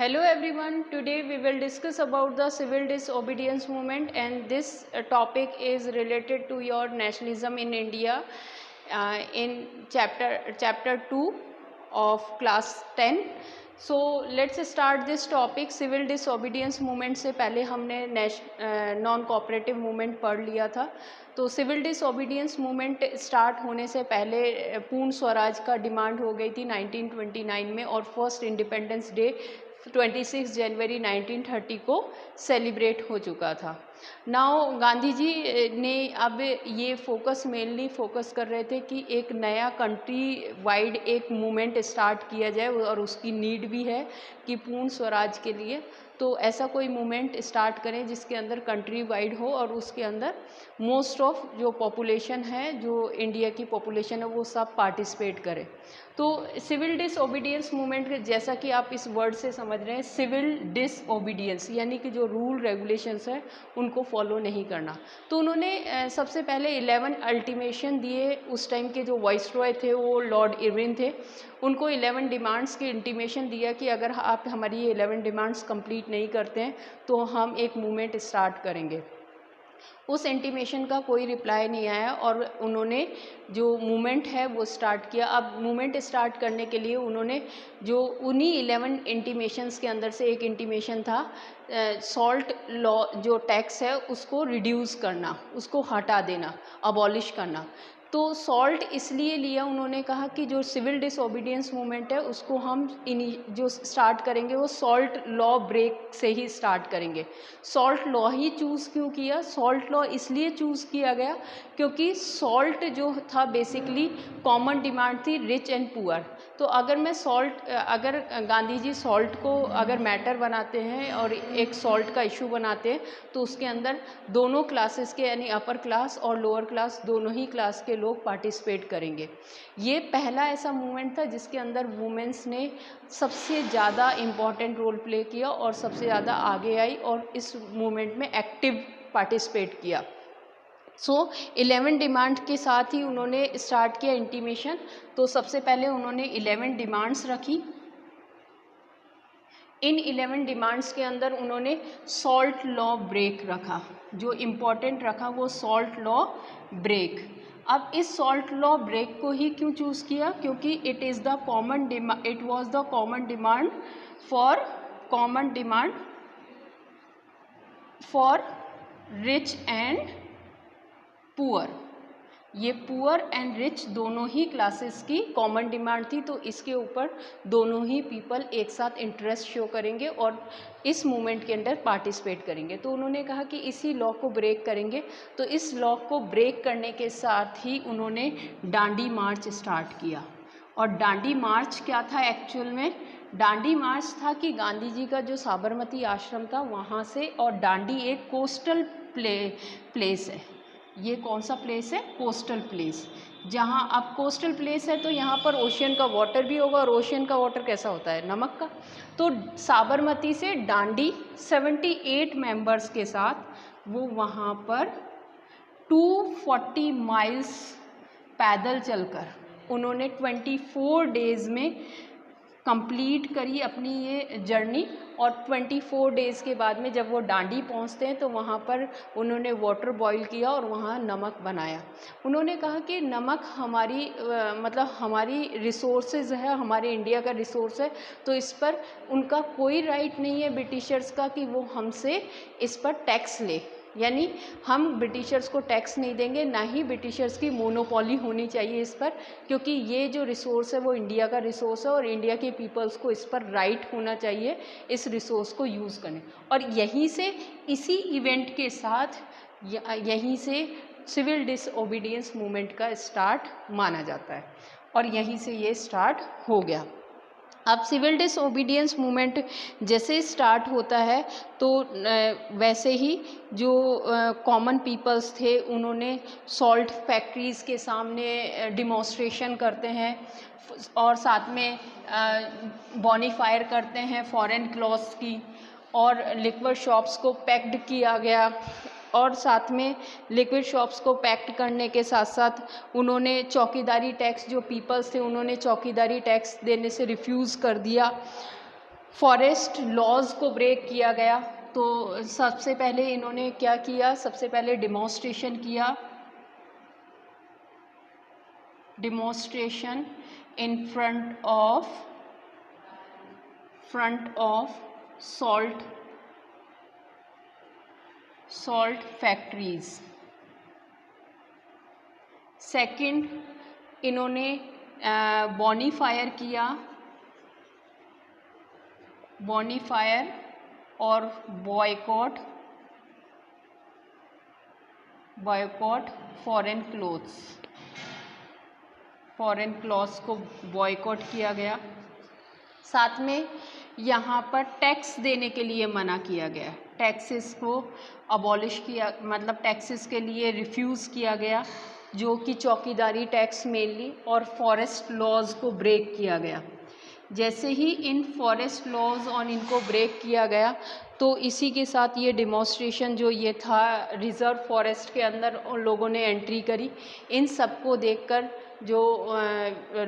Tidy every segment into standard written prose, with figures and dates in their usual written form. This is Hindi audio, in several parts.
Hello everyone, today we will discuss about the civil disobedience movement, and this topic is related to your nationalism in India in chapter 2 of class 10. So let's start this topic. Civil disobedience movement से पहले हमने नॉन कोऑपरेटिव मूवमेंट पढ़ लिया था. तो सिविल डिसओबीडियंस मूवमेंट स्टार्ट होने से पहले पूर्ण स्वराज का डिमांड हो गई थी 1929 में, और फर्स्ट इंडिपेंडेंस डे 26 जनवरी 1930 को सेलिब्रेट हो चुका था. नाउ गांधी जी ने अब ये मेनली फोकस कर रहे थे कि एक नया कंट्री वाइड एक मूवमेंट स्टार्ट किया जाए, और उसकी नीड भी है कि पूर्ण स्वराज के लिए तो ऐसा कोई मूवमेंट स्टार्ट करें जिसके अंदर कंट्री वाइड हो और उसके अंदर मोस्ट ऑफ जो पॉपुलेशन है, जो इंडिया की पॉपुलेशन है, वो सब पार्टिसिपेट करे. तो सिविल डिसओबीडियंस मूवमेंट, जैसा कि आप इस वर्ड से समझ रहे हैं, सिविल डिसओबीडियंस यानी कि जो रूल रेगुलेशंस है उनको फॉलो नहीं करना. तो उन्होंने सबसे पहले 11 अल्टीमेशन दिए. उस टाइम के जो वाइसरॉय थे वो लॉर्ड इरविन थे. उनको 11 डिमांड्स की इंटीमेशन दिया कि अगर आप हमारी ये 11 डिमांड्स कंप्लीट नहीं करते हैं तो हम एक मूवमेंट स्टार्ट करेंगे. उस इंटीमेशन का कोई रिप्लाई नहीं आया और उन्होंने जो मूवमेंट है वो स्टार्ट किया. अब मूवमेंट स्टार्ट करने के लिए उन्होंने जो उन्हीं 11 इंटीमेशंस के अंदर से एक इंटीमेशन था सॉल्ट लॉ जो टैक्स है उसको रिड्यूस करना, उसको हटा देना, अबॉलिश करना. तो सॉल्ट इसलिए लिया, उन्होंने कहा कि जो सिविल डिसओबीडियंस मूवमेंट है उसको हम जो स्टार्ट करेंगे वो सॉल्ट लॉ ब्रेक से ही स्टार्ट करेंगे. सॉल्ट लॉ ही चूज़ क्यों किया? सॉल्ट लॉ इसलिए चूज़ किया गया क्योंकि सॉल्ट जो था बेसिकली कॉमन डिमांड थी रिच एंड पुअर. तो अगर गांधी जी सॉल्ट को अगर मैटर बनाते हैं और एक सॉल्ट का इशू बनाते हैं तो उसके अंदर दोनों क्लासेस के यानी अपर क्लास और लोअर क्लास दोनों ही क्लास के लोग पार्टिसिपेट करेंगे. ये पहला ऐसा मूवमेंट था जिसके अंदर वुमेन्स ने सबसे ज़्यादा इम्पॉर्टेंट रोल प्ले किया और सबसे ज़्यादा आगे आई और इस मूवमेंट में एक्टिव पार्टिसिपेट किया. 11 डिमांड के साथ ही उन्होंने स्टार्ट किया इंटीमेशन. तो सबसे पहले उन्होंने 11 डिमांड्स रखी. इन 11 डिमांड्स के अंदर उन्होंने सॉल्ट लॉ ब्रेक रखा. जो इम्पोर्टेंट रखा वो सॉल्ट लॉ ब्रेक. अब इस सॉल्ट लॉ ब्रेक को ही क्यों चूज़ किया? क्योंकि it was the common demand for rich and poor. ये पुअर एंड रिच दोनों ही क्लासेस की कॉमन डिमांड थी. तो इसके ऊपर दोनों ही पीपल एक साथ इंटरेस्ट शो करेंगे और इस मूवमेंट के अंदर पार्टिसिपेट करेंगे. तो उन्होंने कहा कि इसी लॉ को ब्रेक करेंगे. तो इस लॉ को ब्रेक करने के साथ ही उन्होंने डांडी मार्च स्टार्ट किया. और डांडी मार्च क्या था एक्चुअल में? डांडी मार्च था कि गांधी जी का जो साबरमती आश्रम था वहाँ से, और डांडी एक कोस्टल प्लेस है. ये कौन सा प्लेस है? Coastal place. जहाँ अब कोस्टल प्लेस है तो यहाँ पर ओशियन का वाटर भी होगा, और ओशियन का वाटर कैसा होता है? नमक का. तो साबरमती से डांडी 78 मेंबर्स के साथ वो वहाँ पर 240 माइल्स पैदल चलकर उन्होंने 24 डेज़ में कंप्लीट करी अपनी ये जर्नी. और 24 डेज़ के बाद में जब वो डांडी पहुंचते हैं तो वहाँ पर उन्होंने वाटर बॉईल किया और वहाँ नमक बनाया. उन्होंने कहा कि नमक हमारी रिसोर्सेज है, हमारे इंडिया का रिसोर्स है, तो इस पर उनका कोई राइट नहीं है ब्रिटिशर्स का कि वो हमसे इस पर टैक्स ले. यानी हम ब्रिटिशर्स को टैक्स नहीं देंगे, ना ही ब्रिटिशर्स की मोनोपोली होनी चाहिए इस पर, क्योंकि ये जो रिसोर्स है वो इंडिया का रिसोर्स है और इंडिया के पीपल्स को इस पर राइट होना चाहिए इस रिसोर्स को यूज़ करने. और यहीं से इसी इवेंट के साथ यहीं से सिविल डिसओबीडियंस मूवमेंट का स्टार्ट माना जाता है और यहीं से ये स्टार्ट हो गया. अब सिविल डिसओबीडियंस मूवमेंट जैसे स्टार्ट होता है तो वैसे ही जो कॉमन पीपल्स थे उन्होंने सॉल्ट फैक्ट्रीज़ के सामने डिमॉन्स्ट्रेशन करते हैं और साथ में बॉनीफायर करते हैं फॉरेन क्लॉथ्स की, और लिक्विड शॉप्स को पैक्ड किया गया. और साथ में लिक्विड शॉप्स को पैक्ट करने के साथ साथ उन्होंने चौकीदारी टैक्स, जो पीपल्स थे उन्होंने चौकीदारी टैक्स देने से रिफ्यूज़ कर दिया. फॉरेस्ट लॉज को ब्रेक किया गया। तो सबसे पहले इन्होंने क्या किया, सबसे पहले डिमॉन्स्ट्रेशन किया, demonstration in front of salt factories. Second, इन्होंने बॉनीफायर किया, बॉनीफायर और बॉयकॉट फॉरेन क्लॉथ्स को बॉयकॉट किया गया। साथ में यहाँ पर टैक्स देने के लिए मना किया गया, टैक्सेस को अबॉलिश किया, मतलब टैक्सेस के लिए रिफ्यूज़ किया गया, जो कि चौकीदारी टैक्स मेनली, और फॉरेस्ट लॉज को ब्रेक किया गया। जैसे ही इन फॉरेस्ट लॉज और इनको ब्रेक किया गया तो इसी के साथ ये डिमॉन्स्ट्रेशन जो ये था रिज़र्व फॉरेस्ट के अंदर उन लोगों ने एंट्री करी। इन सबको देखकर जो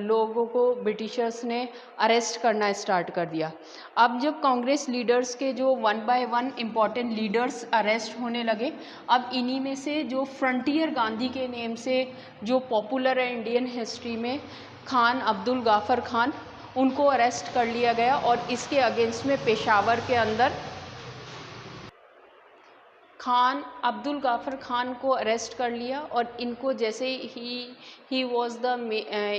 लोगों को ब्रिटिशर्स ने अरेस्ट करना स्टार्ट कर दिया। अब जब कांग्रेस लीडर्स के जो 1 बाय 1 इम्पॉर्टेंट लीडर्स अरेस्ट होने लगे, अब इन्हीं में से जो फ्रंटियर गांधी के नेम से जो पॉपुलर है इंडियन हिस्ट्री में, खान अब्दुल गाफर खान, उनको अरेस्ट कर लिया गया और इसके अगेंस्ट में पेशावर के अंदर खान अब्दुल गाफर खान को अरेस्ट कर लिया। और इनको जैसे he was the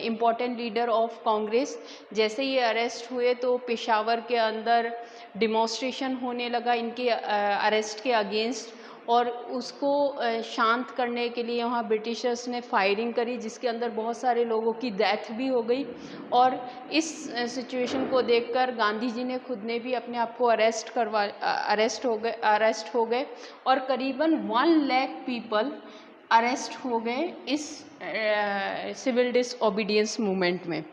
important leader of Congress, जैसे ये अरेस्ट हुए तो पेशावर के अंदर डिमॉन्स्ट्रेशन होने लगा इनके अरेस्ट के अगेंस्ट, और उसको शांत करने के लिए वहाँ ब्रिटिशर्स ने फायरिंग करी, जिसके अंदर बहुत सारे लोगों की डेथ भी हो गई। और इस सिचुएशन को देखकर गांधी जी ने खुद ने भी अपने आप को अरेस्ट हो गए और करीबन 1 लाख पीपल अरेस्ट हो गए इस सिविल डिसओबीडियंस मूवमेंट में।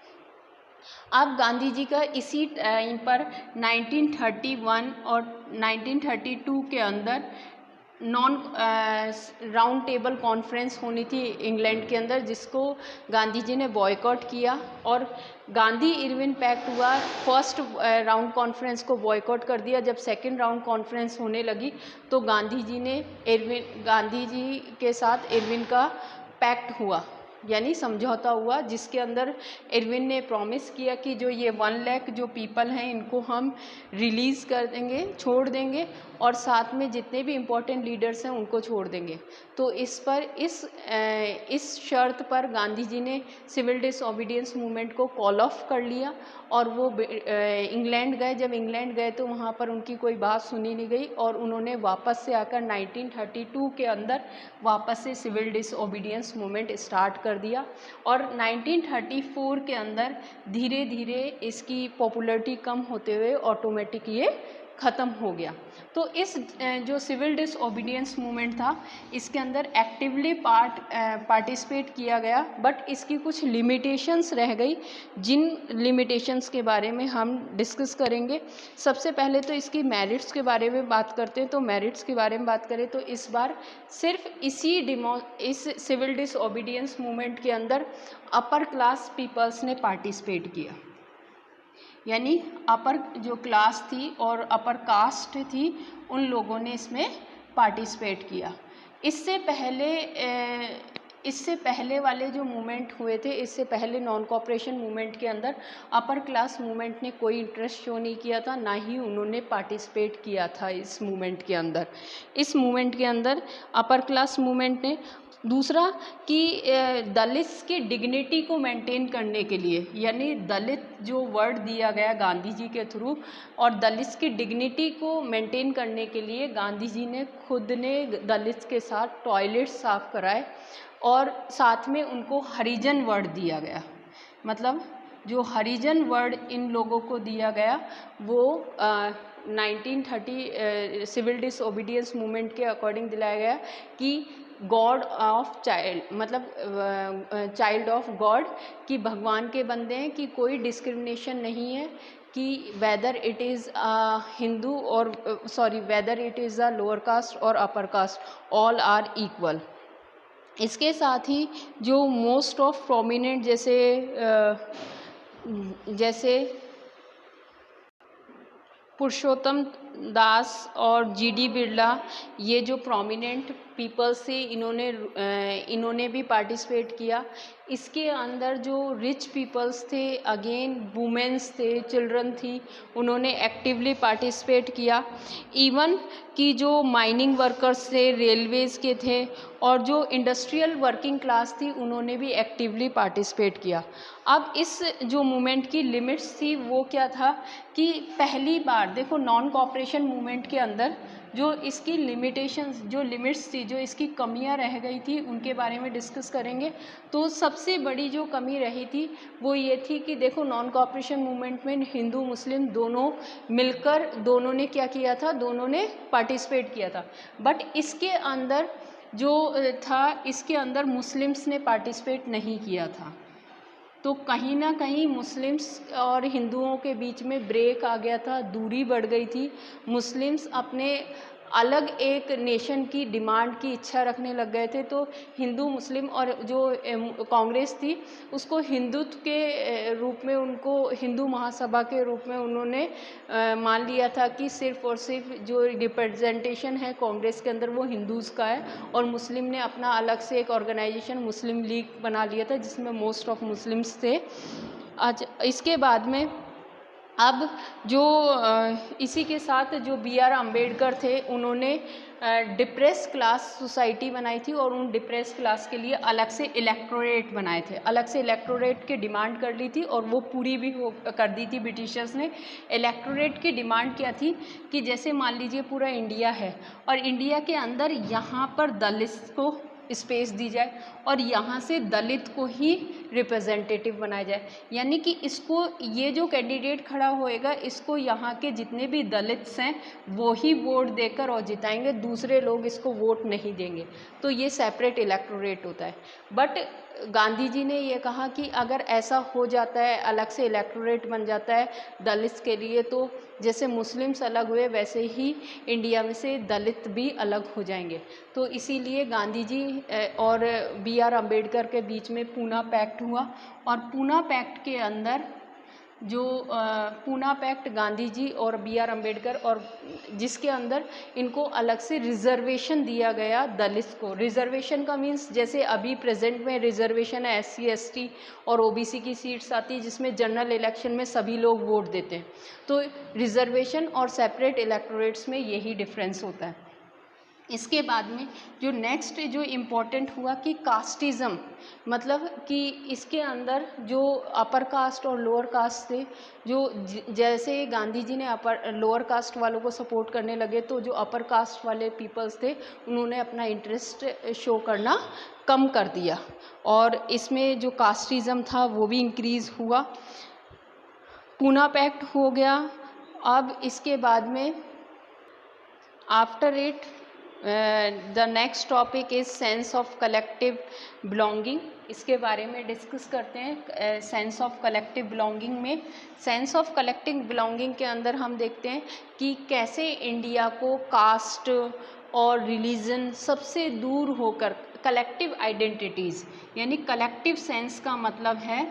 अब गांधी जी का इसी टाइम पर 1931 और 1932 के अंदर राउंड टेबल कॉन्फ्रेंस होनी थी इंग्लैंड के अंदर, जिसको गांधी जी ने बॉयकॉट किया और गांधी इरविन पैक्ट हुआ। फर्स्ट राउंड कॉन्फ्रेंस को बॉयकॉट कर दिया। जब सेकंड राउंड कॉन्फ्रेंस होने लगी तो गांधी जी के साथ इरविन का पैक्ट हुआ, यानी समझौता हुआ, जिसके अंदर इरविन ने प्रॉमिस किया कि जो ये 1 लाख जो पीपल हैं इनको हम रिलीज़ कर देंगे, छोड़ देंगे, और साथ में जितने भी इम्पोर्टेंट लीडर्स हैं उनको छोड़ देंगे। तो इस शर्त पर गांधी जी ने सिविल डिसओबीडियंस मूवमेंट को कॉल ऑफ कर लिया और वो इंग्लैंड गए। जब इंग्लैंड गए तो वहाँ पर उनकी कोई बात सुनी नहीं गई और उन्होंने वापस से आकर 1932 के अंदर वापस से सिविल डिसओबीडियंस मूवमेंट स्टार्ट कर दिया। और 1934 के अंदर धीरे धीरे इसकी पॉपुलैरिटी कम होते हुए ऑटोमेटिक ये ख़त्म हो गया। तो इस जो सिविल डिसओबीडियंस मूवमेंट था इसके अंदर एक्टिवली पार्टिसिपेट किया गया, बट इसकी कुछ लिमिटेशंस रह गई, जिन लिमिटेशंस के बारे में हम डिस्कस करेंगे। सबसे पहले तो इसकी मेरिट्स के बारे में बात करते हैं। तो मेरिट्स के बारे में बात करें तो इस बार सिर्फ इस सिविल डिसओबीडियंस मूवमेंट के अंदर अपर क्लास पीपल्स ने पार्टिसिपेट किया, यानी अपर जो क्लास थी और अपर कास्ट थी उन लोगों ने इसमें पार्टिसिपेट किया। इससे पहले वाले जो मूवमेंट हुए थे, इससे पहले नॉन कॉपरेशन मूवमेंट के अंदर अपर क्लास मूवमेंट ने कोई इंटरेस्ट शो नहीं किया था, ना ही उन्होंने पार्टिसिपेट किया था इस मूवमेंट के अंदर। इस मूवमेंट के अंदर अपर क्लास मूवमेंट ने दूसरा कि दलित्स की डिग्निटी को मेंटेन करने के लिए, यानी दलित जो वर्ड दिया गया गांधी जी के थ्रू, और दलित्स की डिग्निटी को मेंटेन करने के लिए गांधी जी ने खुद ने दलित्स के साथ टॉयलेट साफ कराए और साथ में उनको हरिजन वर्ड दिया गया। मतलब जो हरिजन वर्ड इन लोगों को दिया गया वो 1930 सिविल डिसओबीडियंस मूवमेंट के अकॉर्डिंग दिलाया गया कि गॉड ऑफ चाइल्ड, मतलब चाइल्ड ऑफ गॉड, कि भगवान के बंदे हैं, कि कोई डिस्क्रिमिनेशन नहीं है, कि weather it is Hindu or whether it is a lower caste or upper caste, all are equal. इसके साथ ही जो मोस्ट ऑफ प्रोमिनेंट जैसे पुरुषोत्तम दास और जीडी बिरला, ये जो प्रोमिनेंट पीपल्स थे, इन्होंने भी पार्टिसिपेट किया। इसके अंदर जो रिच पीपल्स थे, अगेन वुमेन्स थे, चिल्ड्रन थी, उन्होंने एक्टिवली पार्टिसिपेट किया। इवन कि जो माइनिंग वर्कर्स थे, रेलवेज़ के थे, और जो इंडस्ट्रियल वर्किंग क्लास थी, उन्होंने भी एक्टिवली पार्टिसिपेट किया। अब इस जो मूवमेंट की लिमिट्स थी वो क्या था कि पहली बार देखो नॉन कॉपरेशन मूवमेंट के अंदर जो इसकी लिमिटेशंस, जो लिमिट्स थी, जो इसकी कमियां रह गई थी, उनके बारे में डिस्कस करेंगे। तो सबसे बड़ी जो कमी रही थी वो ये थी कि देखो नॉन कॉपरेशन मूवमेंट में हिंदू मुस्लिम दोनों मिलकर, दोनों ने क्या किया था, दोनों ने पार्टिसिपेट किया था। बट इसके अंदर जो था, इसके अंदर मुस्लिम्स ने पार्टिसिपेट नहीं किया था। तो कहीं ना कहीं मुस्लिम्स और हिंदुओं के बीच में ब्रेक आ गया था, दूरी बढ़ गई थी। मुस्लिम्स अपने अलग एक नेशन की डिमांड की इच्छा रखने लग गए थे। तो हिंदू मुस्लिम और जो कांग्रेस थी उसको हिंदुत्व के रूप में, उनको हिंदू महासभा के रूप में उन्होंने मान लिया था कि सिर्फ और सिर्फ जो रिप्रेजेंटेशन है कांग्रेस के अंदर वो हिंदूज़ का है। और मुस्लिम ने अपना अलग से एक ऑर्गेनाइजेशन मुस्लिम लीग बना लिया था जिसमें मोस्ट ऑफ मुस्लिम्स थे। आज इसके बाद में अब जो इसी के साथ जो B.R. अम्बेडकर थे, उन्होंने डिप्रेस क्लास सोसाइटी बनाई थी और उन डिप्रेस क्लास के लिए अलग से इलेक्टोरेट बनाए थे, अलग से इलेक्टोरेट की डिमांड कर ली थी और वो पूरी भी कर दी थी ब्रिटिशर्स ने। इलेक्टोरेट की डिमांड क्या थी कि जैसे मान लीजिए पूरा इंडिया है और इंडिया के अंदर यहाँ पर दलित को स्पेस दी जाए और यहाँ से दलित को ही रिप्रेजेंटेटिव बनाया जाए। यानी कि इसको, ये जो कैंडिडेट खड़ा होएगा, इसको यहाँ के जितने भी दलित्स हैं वो ही वोट देकर और जिताएंगे, दूसरे लोग इसको वोट नहीं देंगे। तो ये सेपरेट इलेक्टोरेट होता है। बट गांधी जी ने ये कहा कि अगर ऐसा हो जाता है, अलग से इलेक्टोरेट बन जाता है दलित के लिए, तो जैसे मुस्लिम्स अलग हुए वैसे ही इंडिया में से दलित भी अलग हो जाएंगे। तो इसीलिए गांधी जी और B.R. अम्बेडकर के बीच में पूना पैक्ट हुआ। और पूना पैक्ट के अंदर जो पूना पैक्ट गांधी जी और B.R. अम्बेडकर, और जिसके अंदर इनको अलग से रिजर्वेशन दिया गया दलित को। रिजर्वेशन का मीन्स जैसे अभी प्रेजेंट में रिजर्वेशन है SC ST और OBC की सीट्स आती है जिसमें जनरल इलेक्शन में सभी लोग वोट देते हैं। तो रिजर्वेशन और सेपरेट इलेक्टोरेट्स में यही डिफरेंस होता है। इसके बाद में जो नेक्स्ट जो इम्पोर्टेंट हुआ कि कास्टिज़म, मतलब कि इसके अंदर जो अपर कास्ट और लोअर कास्ट थे, जो जैसे गांधी जी ने लोअर कास्ट वालों को सपोर्ट करने लगे तो जो अपर कास्ट वाले पीपल्स थे उन्होंने अपना इंटरेस्ट शो करना कम कर दिया और इसमें जो कास्टिज़म था वो भी इंक्रीज़ हुआ। पूना पैक्ट हो गया। अब इसके बाद में after it the next topic is sense of collective belonging. इसके बारे में डिस्कस करते हैं। सेंस ऑफ कलेक्टिव बिलोंगिंग में, सेंस ऑफ कलेक्टिव बिलोंगिंग के अंदर हम देखते हैं कि कैसे इंडिया को कास्ट और रिलीजन सबसे दूर होकर कलेक्टिव आइडेंटिटीज़, यानी कलेक्टिव सेंस का मतलब है,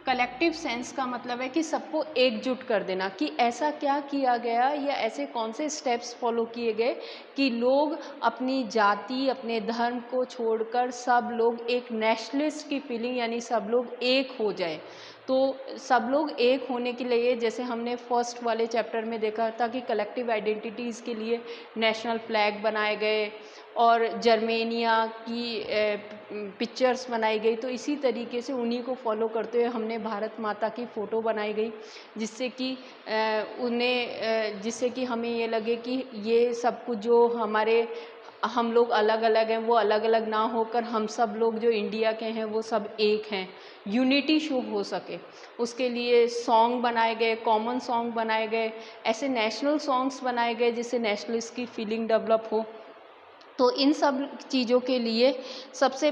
कलेक्टिव सेंस का मतलब है कि सबको एकजुट कर देना, कि ऐसा क्या किया गया या ऐसे कौन से स्टेप्स फॉलो किए गए कि लोग अपनी जाति, अपने धर्म को छोड़कर सब लोग एक नेशनलिस्ट की फीलिंग, यानी सब लोग एक हो जाए। तो सब लोग एक होने के लिए, जैसे हमने फर्स्ट वाले चैप्टर में देखा था कि कलेक्टिव आइडेंटिटीज़ के लिए नेशनल फ्लैग बनाए गए और जर्मेनिया की पिक्चर्स बनाई गई। तो इसी तरीके से उन्हीं को फॉलो करते हुए हमने भारत माता की फ़ोटो बनाई गई, जिससे कि जिससे कि हमें ये लगे कि ये सब कुछ जो हमारे, हम लोग अलग अलग हैं वो अलग अलग ना होकर हम सब लोग जो इंडिया के हैं वो सब एक हैं, यूनिटी शो हो सके। उसके लिए सॉन्ग बनाए गए, कॉमन सॉन्ग बनाए गए, ऐसे नेशनल सॉन्ग्स बनाए गए जिससे नेशनलिस्ट की फीलिंग डेवलप हो। तो इन सब चीज़ों के लिए सबसे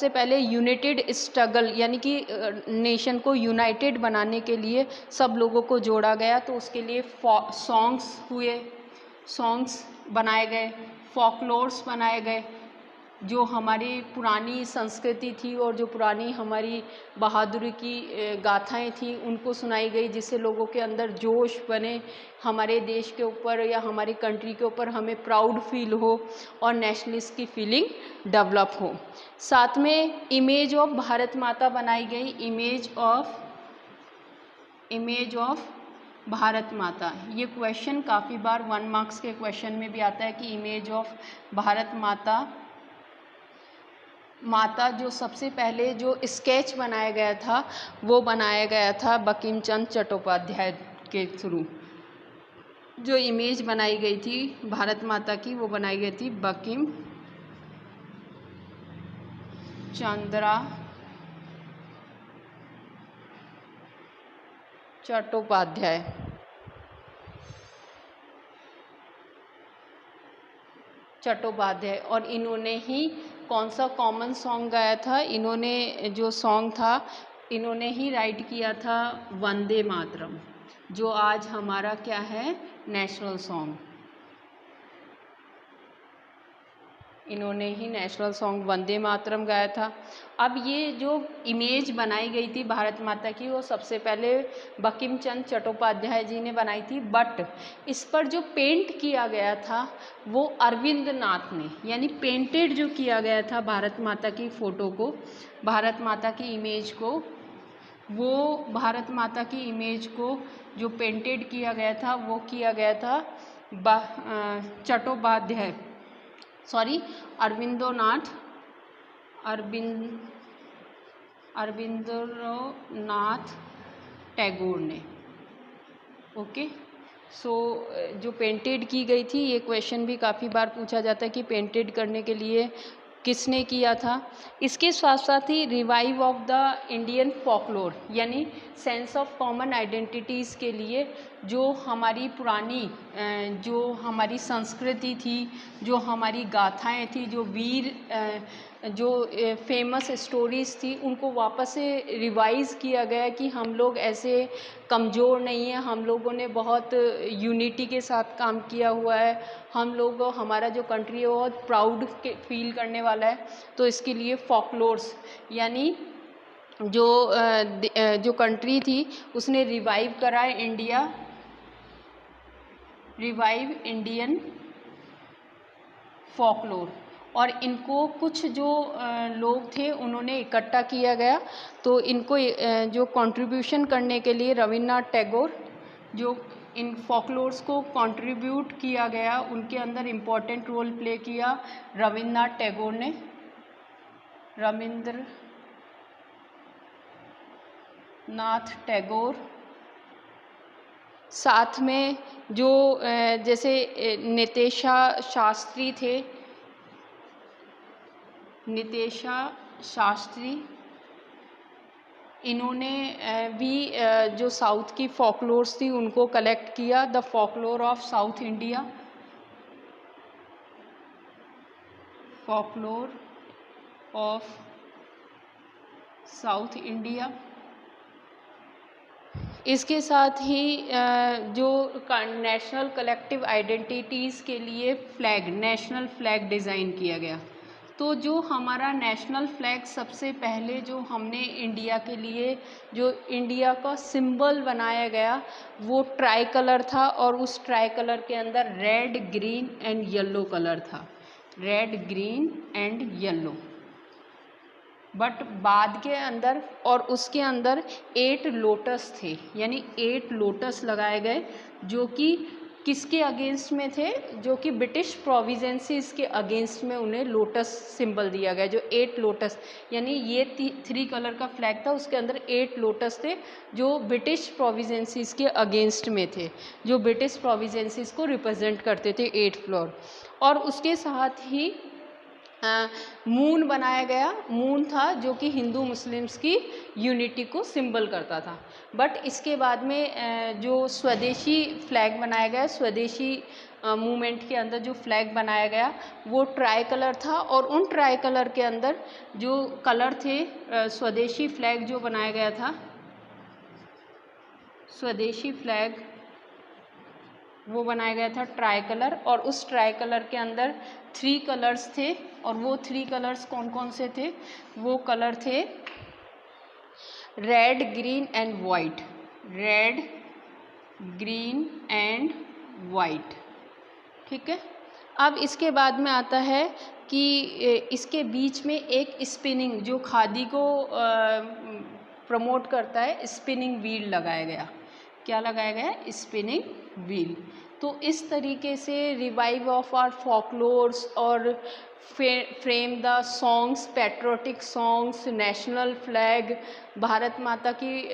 पहले यूनाइटेड स्ट्रगल, यानी कि नेशन को यूनाइटेड बनाने के लिए सब लोगों को जोड़ा गया। तो उसके लिए सॉन्ग्स हुए, सॉन्ग्स बनाए गए, फोकलोर्स बनाए गए, जो हमारी पुरानी संस्कृति थी और जो पुरानी हमारी बहादुरी की गाथाएं थी उनको सुनाई गई, जिससे लोगों के अंदर जोश बने, हमारे देश के ऊपर या हमारी कंट्री के ऊपर हमें प्राउड फील हो और नेशनलिस्ट की फीलिंग डेवलप हो। साथ में इमेज ऑफ भारत माता बनाई गई, इमेज ऑफ भारत माता। ये क्वेश्चन काफ़ी बार 1 मार्क्स के क्वेश्चन में भी आता है कि इमेज ऑफ भारत माता जो सबसे पहले जो स्केच बनाया गया था वो बनाया गया था बंकिम चंद्र चट्टोपाध्याय के थ्रू। जो इमेज बनाई गई थी भारत माता की वो बनाई गई थी बंकिम चंद्रा चट्टोपाध्याय। और इन्होंने ही कौन सा कॉमन सॉन्ग गाया था? इन्होंने जो सॉन्ग था इन्होंने ही राइट किया था वंदे मातरम, जो आज हमारा क्या है, नेशनल सॉन्ग। इन्होंने ही नेशनल सॉन्ग वंदे मातरम गाया था। अब ये जो इमेज बनाई गई थी भारत माता की वो सबसे पहले बंकिम चंद्र चट्टोपाध्याय जी ने बनाई थी, बट इस पर जो पेंट किया गया था वो अरविंद नाथ ने, यानी पेंटेड जो किया गया था भारत माता की फ़ोटो को, भारत माता की इमेज को, वो भारत माता की इमेज को जो पेंटेड किया गया था वो किया गया था चट्टोपाध्याय, सॉरी अरविंदनाथ टैगोर ने। ओके, सो जो पेंटेड की गई थी, ये क्वेश्चन भी काफ़ी बार पूछा जाता है कि पेंटेड करने के लिए किसने किया था। इसके साथ साथ ही revive of the Indian folklore, यानी सेंस ऑफ कॉमन आइडेंटिटीज़ के लिए जो हमारी पुरानी जो हमारी संस्कृति थी, जो हमारी गाथाएं थी, जो वीर जो फेमस स्टोरीज़ थी, उनको वापस से रिवाइज़ किया गया कि हम लोग ऐसे कमज़ोर नहीं हैं, हम लोगों ने बहुत यूनिटी के साथ काम किया हुआ है, हम लोग, हमारा जो कंट्री है बहुत प्राउड फील करने वाला है। तो इसके लिए फॉकलोर्स, यानी जो कंट्री थी उसने रिवाइव करा है इंडियन फॉकलोर, और इनको कुछ जो लोग थे उन्होंने इकट्ठा किया गया। तो इनको जो कंट्रीब्यूशन करने के लिए रविन्द्रनाथ टैगोर, जो इन फॉकलोर्स को कंट्रीब्यूट किया गया, उनके अंदर इम्पोर्टेंट रोल प्ले किया रविन्द्रनाथ टैगोर ने। रविन्द्रनाथ टैगोर, साथ में जो जैसे नितेशा शास्त्री, इन्होंने भी जो साउथ की फॉकलोर्स थी उनको कलेक्ट किया, the folklore of south India, folklore of south India. इसके साथ ही जो नेशनल कलेक्टिव आइडेंटिटीज़ के लिए नेशनल फ्लैग डिज़ाइन किया गया। तो जो हमारा नेशनल फ्लैग सबसे पहले जो हमने इंडिया के लिए जो इंडिया का सिंबल बनाया गया वो ट्राई कलर था, और उस ट्राई कलर के अंदर red, green and yellow colour था, red, green and yellow. But बाद के अंदर और उसके अंदर 8 लोटस थे, यानी 8 लोटस लगाए गए, जो कि किसके अगेंस्ट में थे, जो कि ब्रिटिश प्रोविजेंसीज के अगेंस्ट में उन्हें लोटस सिंबल दिया गया। जो 8 लोटस, यानी ये 3 कलर का फ्लैग था, उसके अंदर 8 लोटस थे जो ब्रिटिश प्रोविजेंसीज के अगेंस्ट में थे, जो ब्रिटिश प्रोविजेंसीज को रिप्रेजेंट करते थे 8 फ्लोर। और उसके साथ ही मून बनाया गया, मून था जो कि हिंदू मुस्लिम्स की यूनिटी को सिंबल करता था। बट इसके बाद में जो स्वदेशी फ्लैग बनाया गया, स्वदेशी मूवमेंट के अंदर जो फ्लैग बनाया गया वो ट्राई कलर था, और उन ट्राई कलर के अंदर जो कलर थे, स्वदेशी फ्लैग जो बनाया गया था, स्वदेशी फ्लैग वो बनाया गया था ट्राई कलर, और उस ट्राई कलर के अंदर 3 कलर्स थे, और वो 3 कलर्स कौन कौन से थे? वो कलर थे red, green and white. Red, green and white, ठीक है। अब इसके बाद में आता है कि इसके बीच में एक स्पिनिंग, जो खादी को प्रमोट करता है, स्पिनिंग व्हील लगाया गया। क्या लगाया गया? Spinning wheel. तो इस तरीके से रिवाइव ऑफ आवर फोकलोर्स और frame the songs, patriotic songs, national flag, Bharat माता की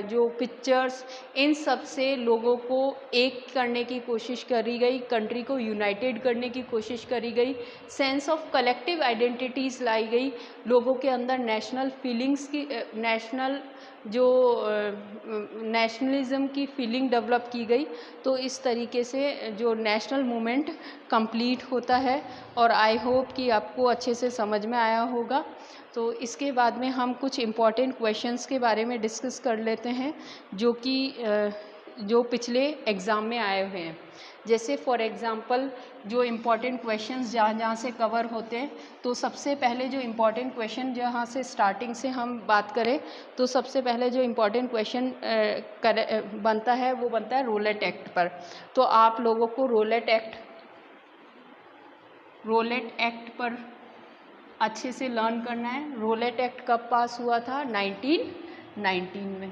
जो पिक्चर्स, इन सब से लोगों को एक करने की कोशिश करी गई, कंट्री को यूनाइटेड करने की कोशिश करी गई, सेंस ऑफ कलेक्टिव आइडेंटिटीज़ लाई गई, लोगों के अंदर नेशनल फीलिंग्स की नेशनलिज्म की फीलिंग डेवलप की गई। तो इस तरीके से जो नेशनल मूवमेंट कंप्लीट होता है, और आई होप कि आपको अच्छे से समझ में आया होगा। तो इसके बाद में हम कुछ इम्पॉर्टेंट क्वेश्चंस के बारे में डिस्कस कर लेते हैं, जो पिछले एग्ज़ाम में आए हुए हैं। जैसे फॉर एग्ज़ाम्पल जो इम्पॉर्टेंट क्वेश्चंस जहाँ से कवर होते हैं, तो सबसे पहले जो इम्पॉर्टेंट क्वेश्चन जहाँ से स्टार्टिंग से हम बात करें, तो सबसे पहले जो इम्पॉर्टेंट क्वेश्चन बनता है वो बनता है रोलेट एक्ट पर। तो आप लोगों को रोलेट एक्ट पर अच्छे से लर्न करना है। रोलेट एक्ट कब पास हुआ था? 1919 में।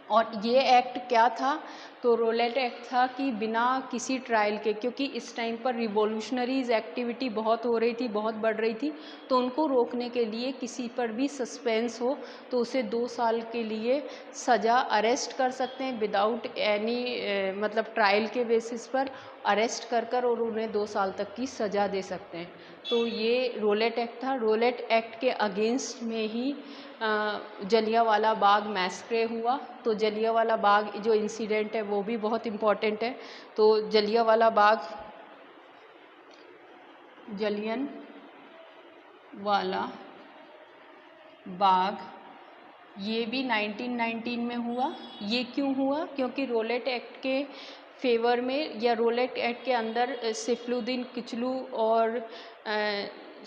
और ये एक्ट क्या था? तो रोलेट एक्ट था कि बिना किसी ट्रायल के, क्योंकि इस टाइम पर रिवॉल्यूशनरीज एक्टिविटी बहुत हो रही थी, बहुत बढ़ रही थी, तो उनको रोकने के लिए किसी पर भी सस्पेंस हो तो उसे 2 साल के लिए सज़ा, अरेस्ट कर सकते हैं विदाउट एनी मतलब ट्रायल के बेसिस पर अरेस्ट कर और उन्हें 2 साल तक की सज़ा दे सकते हैं। तो ये रोलेट एक्ट था। रोलेट एक्ट के अगेंस्ट में ही जलियांवाला बाग मैस्क्रे हुआ। तो जलियांवाला बाग जो इंसिडेंट है वो भी बहुत इम्पॉर्टेंट है। तो जलियांवाला बाग ये भी 1919 में हुआ। ये क्यों हुआ? क्योंकि रोलेट एक्ट के फेवर में, या रोलेट एक्ट के अंदर सैफुद्दीन किचलू और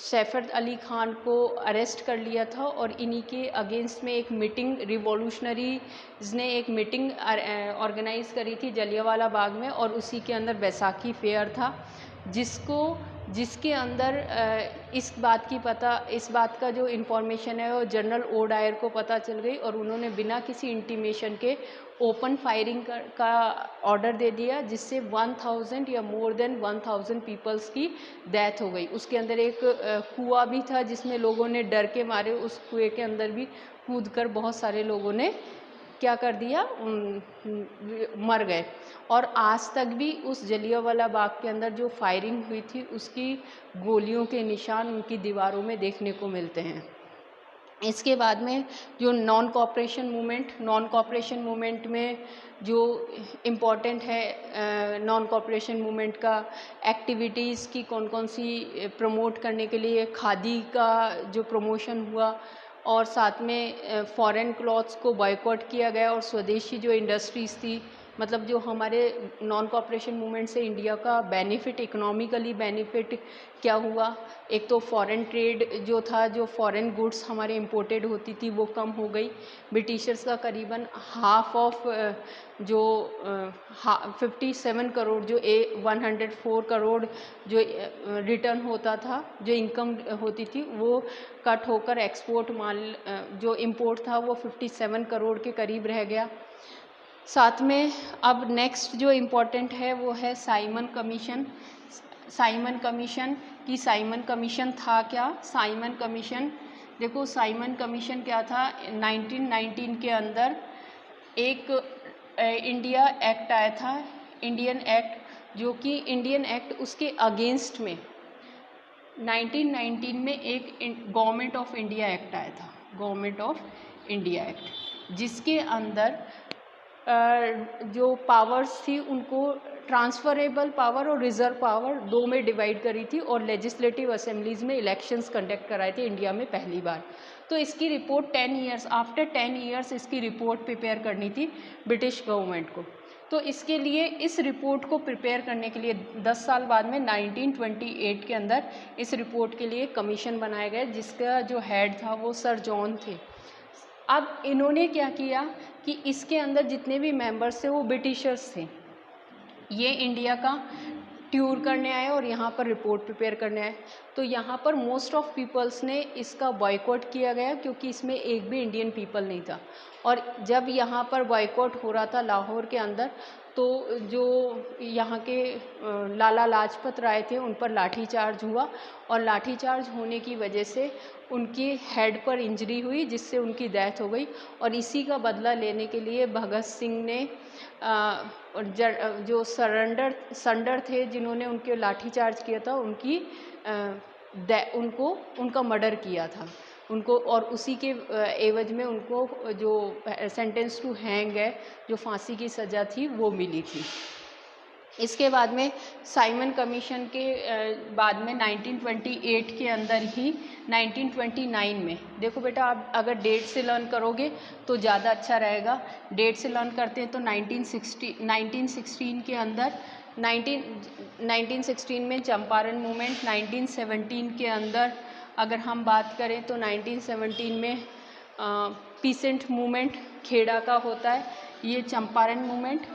सैफ अली खान को अरेस्ट कर लिया था, और इन्हीं के अगेंस्ट में एक मीटिंग, रिवॉल्यूशनरीज ने एक मीटिंग ऑर्गेनाइज करी थी जलियांवाला बाग में, और उसी के अंदर बैसाखी फेयर था, जिसके अंदर इस बात का जो इन्फॉर्मेशन है वो जनरल ओ डायर को पता चल गई, और उन्होंने बिना किसी इंटीमेशन के ओपन फायरिंग का ऑर्डर दे दिया, जिससे 1000 या मोर देन 1000 पीपल्स की डेथ हो गई। उसके अंदर एक कुआं भी था, जिसमें लोगों ने डर के मारे उस कुएं के अंदर भी कूदकर बहुत सारे लोगों ने क्या कर दिया, मर गए। और आज तक भी उस जलियांवाला बाग के अंदर जो फायरिंग हुई थी उसकी गोलियों के निशान उनकी दीवारों में देखने को मिलते हैं। इसके बाद में जो नॉन कॉपरेशन मूवमेंट में जो इम्पॉर्टेंट है, नॉन कॉपरेशन मूवमेंट का एक्टिविटीज़ की कौन कौन सी प्रमोट करने के लिए खादी का जो प्रमोशन हुआ, और साथ में फॉरेन क्लॉथ्स को बॉयकॉट किया गया, और स्वदेशी जो इंडस्ट्रीज़ थी, मतलब जो हमारे नॉन कॉपरेशन मूवमेंट से इंडिया का बेनिफिट, इकोनॉमिकली बेनिफिट क्या हुआ? एक तो फॉरेन ट्रेड जो था, जो फॉरेन गुड्स हमारे इंपोर्टेड होती थी वो कम हो गई। ब्रिटिशर्स का करीबन हाफ ऑफ जो 57 करोड़ जो 104 करोड़ जो रिटर्न होता था, जो इनकम होती थी, वो कट होकर एक्सपोर्ट माल जो इंपोर्ट था वो 57 करोड़ के करीब रह गया। साथ में अब नेक्स्ट जो इम्पोर्टेंट है वो है साइमन कमीशन। साइमन कमीशन था क्या? साइमन कमीशन, देखो साइमन कमीशन क्या था? 1919 के अंदर एक इंडिया एक्ट आया था, इंडियन एक्ट, जो कि इंडियन एक्ट उसके अगेंस्ट में 1919 में एक गवर्नमेंट ऑफ इंडिया एक्ट आया था, गवर्नमेंट ऑफ इंडिया एक्ट, जिसके अंदर जो पावर्स थी उनको ट्रांसफरेबल पावर और रिजर्व पावर 2 में डिवाइड करी थी, और लेजिस्लेटिव असेंबलीज में इलेक्शंस कंडक्ट कराए थे इंडिया में पहली बार। तो इसकी रिपोर्ट 10 ईयर्स, आफ्टर 10 ईयर्स इसकी रिपोर्ट प्रिपेयर करनी थी ब्रिटिश गवर्नमेंट को। तो इसके लिए इस रिपोर्ट को प्रिपेयर करने के लिए 10 साल बाद में 1928 के अंदर इस रिपोर्ट के लिए कमीशन बनाया गया, जिसका जो हेड था वो सर जॉन थे। अब इन्होंने क्या किया कि इसके अंदर जितने भी मेंबर्स थे वो ब्रिटिशर्स थे। ये इंडिया का टूर करने आए और यहाँ पर रिपोर्ट प्रिपेयर करने आए। तो यहाँ पर मोस्ट ऑफ पीपल्स ने इसका बॉयकॉट किया गया, क्योंकि इसमें एक भी इंडियन पीपल नहीं था। और जब यहाँ पर बॉयकॉट हो रहा था लाहौर के अंदर, तो जो यहाँ के लाला लाजपत राय थे उन पर लाठीचार्ज हुआ, और लाठीचार्ज होने की वजह से उनकी हेड पर इंजरी हुई, जिससे उनकी डेथ हो गई। और इसी का बदला लेने के लिए भगत सिंह ने जो सरेंडर थे जिन्होंने उनके लाठीचार्ज किया था, उनका मर्डर किया था उनको, और उसी के एवज में उनको जो सेंटेंस टू हैंग है, जो फांसी की सज़ा थी, वो मिली थी। इसके बाद में साइमन कमीशन के बाद में 1928 के अंदर ही 1929 में, देखो बेटा आप अगर डेट से लर्न करोगे तो ज़्यादा अच्छा रहेगा। डेट से लर्न करते हैं तो 1916 के अंदर 1916 में चंपारण मूवमेंट, 1917 के अंदर अगर हम बात करें तो 1917 में पीसेंट मूवमेंट खेड़ा का होता है, ये चंपारण मूवमेंट।